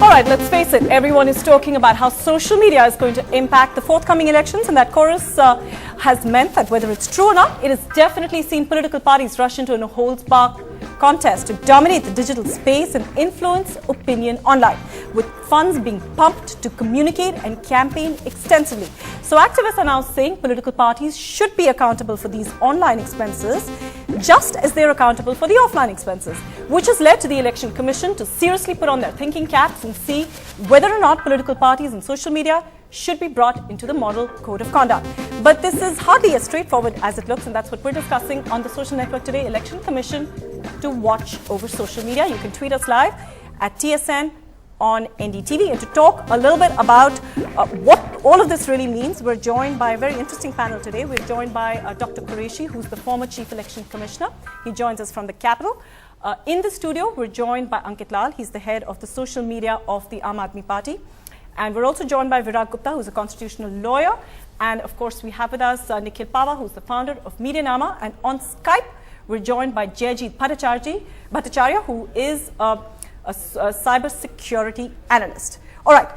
Alright, let's face it, everyone is talking about how social media is going to impact the forthcoming elections, and that chorus has meant that whether it's true or not, it has definitely seen political parties rush into a no-holds-barred contest to dominate the digital space and influence opinion online, with funds being pumped to communicate and campaign extensively. So activists are now saying political parties should be accountable for these online expenses, just as they're accountable for the offline expenses, which has led to the Election Commission to seriously put on their thinking caps and see whether or not political parties and social media should be brought into the model code of conduct. But this is hardly as straightforward as it looks, and that's what we're discussing on the social network today. Election Commission to watch over social media. You can tweet us live at TSN on NDTV. And to talk a little bit about what all of this really means, we're joined by a very interesting panel today. We're joined by Dr. Qureshi, who's the former Chief Election Commissioner. He joins us from the capital. In the studio, we're joined by Ankit Lal. He's the head of the social media of the Aam Aadmi Party. And we're also joined by Virag Gupta, who's a constitutional lawyer. And of course, we have with us Nikhil Pava, who's the founder of Medianama. And on Skype, we're joined by Jayjeet Bhattacharya, who is a cyber security analyst. All right,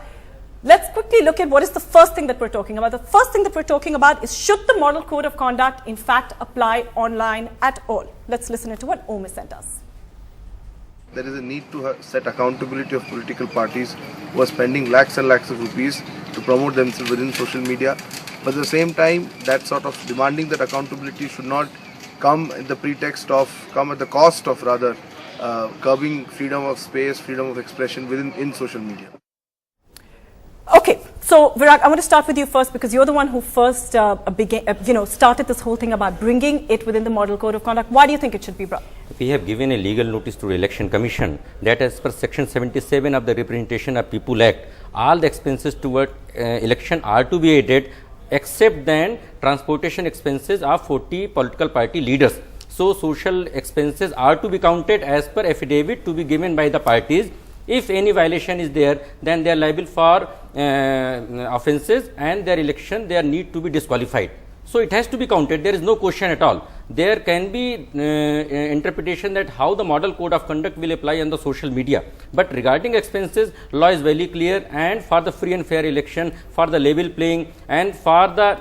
let's quickly look at what is the first thing that we're talking about. The first thing that we're talking about is, should the model code of conduct in fact apply online at all? Let's listen to what Om sent us. There is a need to set accountability of political parties who are spending lakhs and lakhs of rupees to promote themselves within social media. But at the same time, that sort of demanding that accountability should not come at the cost of rather curbing freedom of space, freedom of expression in social media. Okay, so Virag, I want to start with you first, because you're the one who first started this whole thing about bringing it within the model code of conduct. Why do you think it should be brought? We have given a legal notice to the Election Commission that as per Section 77 of the Representation of People Act, all the expenses toward election are to be aided, except then transportation expenses of 40 political party leaders. So social expenses are to be counted as per affidavit to be given by the parties. If any violation is there, then they are liable for offences, and their election they need to be disqualified. So it has to be counted. There is no question at all. There can be interpretation that how the model code of conduct will apply on the social media. But regarding expenses, law is very clear, and for the free and fair election, for the level playing, and for the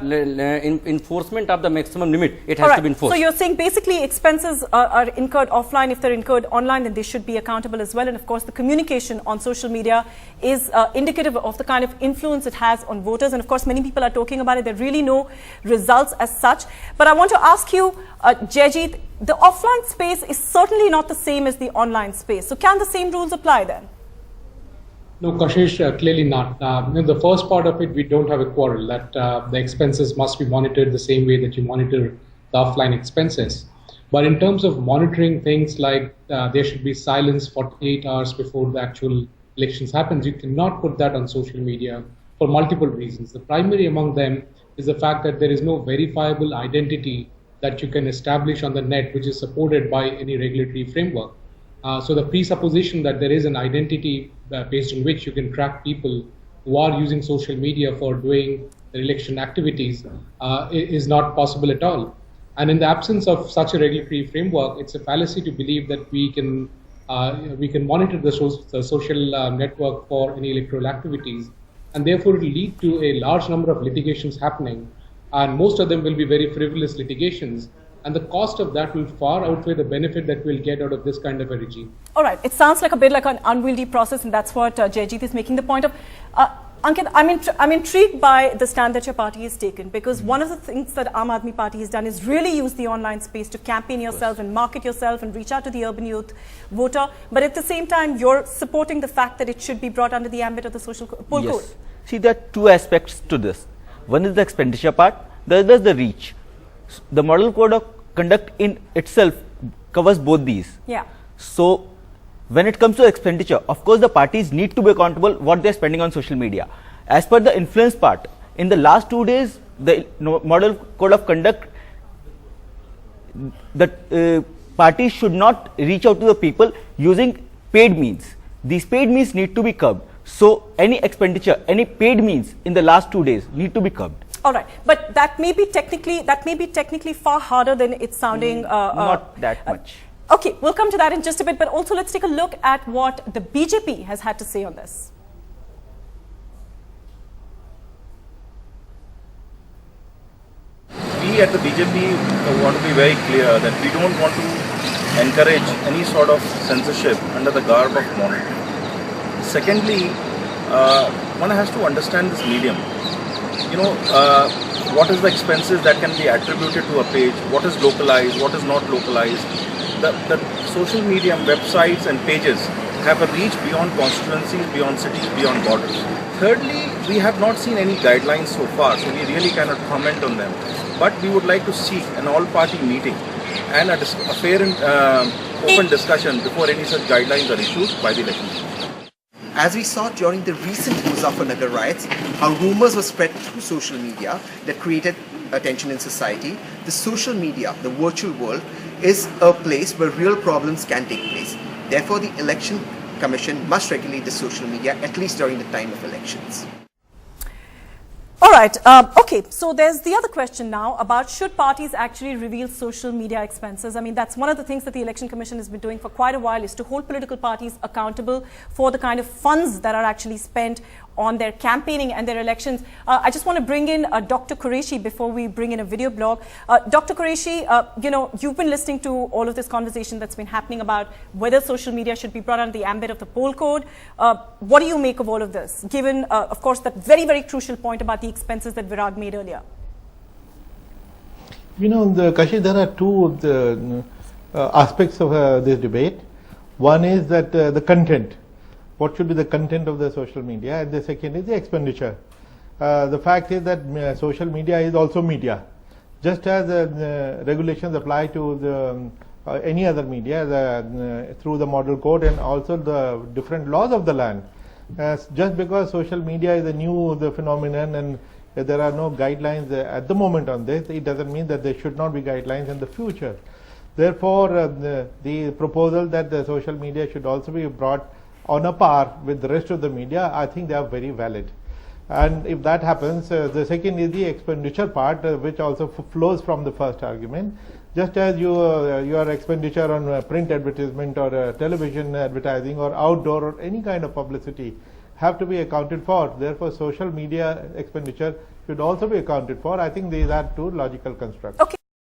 enforcement of the maximum limit, it has to be enforced. So you're saying basically expenses are incurred offline. If they're incurred online, then they should be accountable as well. And of course, the communication on social media is indicative of the kind of influence it has on voters. And of course, many people are talking about it. There are really no results as such. But I want to ask you, Jayjeet, the offline space is certainly not the same as the online space. So can the same rules apply then? No, Kashish, clearly not. The first part of it, we don't have a quarrel that the expenses must be monitored the same way that you monitor the offline expenses. But in terms of monitoring things like there should be silence 48 hours before the actual elections happens, you cannot put that on social media for multiple reasons. The primary among them is the fact that there is no verifiable identity that you can establish on the net, which is supported by any regulatory framework. So the presupposition that there is an identity based on which you can track people who are using social media for doing election activities is not possible at all. And in the absence of such a regulatory framework, it's a fallacy to believe that we can monitor the social network for any electoral activities, and therefore it will lead to a large number of litigations happening. And most of them will be very frivolous litigations. And the cost of that will far outweigh the benefit that we'll get out of this kind of a regime. All right. It sounds like a bit like an unwieldy process, and that's what Jayjeet is making the point of. Ankit, I'm intrigued by the stand that your party has taken, because one of the things that Aam Aadmi Party has done is really use the online space to campaign yourself and market yourself and reach out to the urban youth voter. But at the same time, you're supporting the fact that it should be brought under the ambit of the social poll code. See, there are two aspects to this. One is the expenditure part, the other is the reach. The model code of conduct in itself covers both these. Yeah. So when it comes to expenditure, of course the parties need to be accountable what they are spending on social media. As per the influence part, in the last 2 days, the model code of conduct, the parties should not reach out to the people using paid means. These paid means need to be curbed. So any expenditure, any paid means in the last 2 days need to be curbed. All right, but that may be technically far harder than it's sounding. Not that much. Okay, we'll come to that in just a bit, but also let's take a look at what the BJP has had to say on this. We at the BJP want to be very clear that we don't want to encourage any sort of censorship under the garb of monitoring. Secondly, one has to understand this medium. What is the expenses that can be attributed to a page, what is localized, what is not localized. The social media websites and pages have a reach beyond constituencies, beyond cities, beyond borders. Thirdly, we have not seen any guidelines so far, so we really cannot comment on them. But we would like to seek an all-party meeting and a fair and open discussion before any such guidelines are issued by the election commission. As we saw during the recent Muzaffarnagar riots, how rumors were spread through social media that created attention in society, the social media, the virtual world, is a place where real problems can take place. Therefore, the Election Commission must regulate the social media, at least during the time of elections. All right. Okay. So there's the other question now about should parties actually reveal social media expenses? I mean, that's one of the things that the Election Commission has been doing for quite a while, is to hold political parties accountable for the kind of funds that are actually spent on their campaigning and their elections. I just want to bring in Dr. Qureshi before we bring in a video blog. Dr. Qureshi, you've been listening to all of this conversation that's been happening about whether social media should be brought under the ambit of the poll code. What do you make of all of this, given, of course, that very, very crucial point about the expenses that Virag made earlier? Kashi, there are two aspects of this debate. One is that the content. What should be the content of the social media, and the second is the expenditure. The fact is that social media is also media. Just as regulations apply to the, any other media through the model code and also the different laws of the land. Just because social media is a new phenomenon and there are no guidelines at the moment on this, it doesn't mean that there should not be guidelines in the future. Therefore, the proposal that the social media should also be brought on a par with the rest of the media, I think they are very valid. And if that happens, the second is the expenditure part, which also flows from the first argument. Just as your expenditure on print advertisement or television advertising or outdoor or any kind of publicity have to be accounted for. Therefore, social media expenditure should also be accounted for. I think these are two logical constructs. Okay.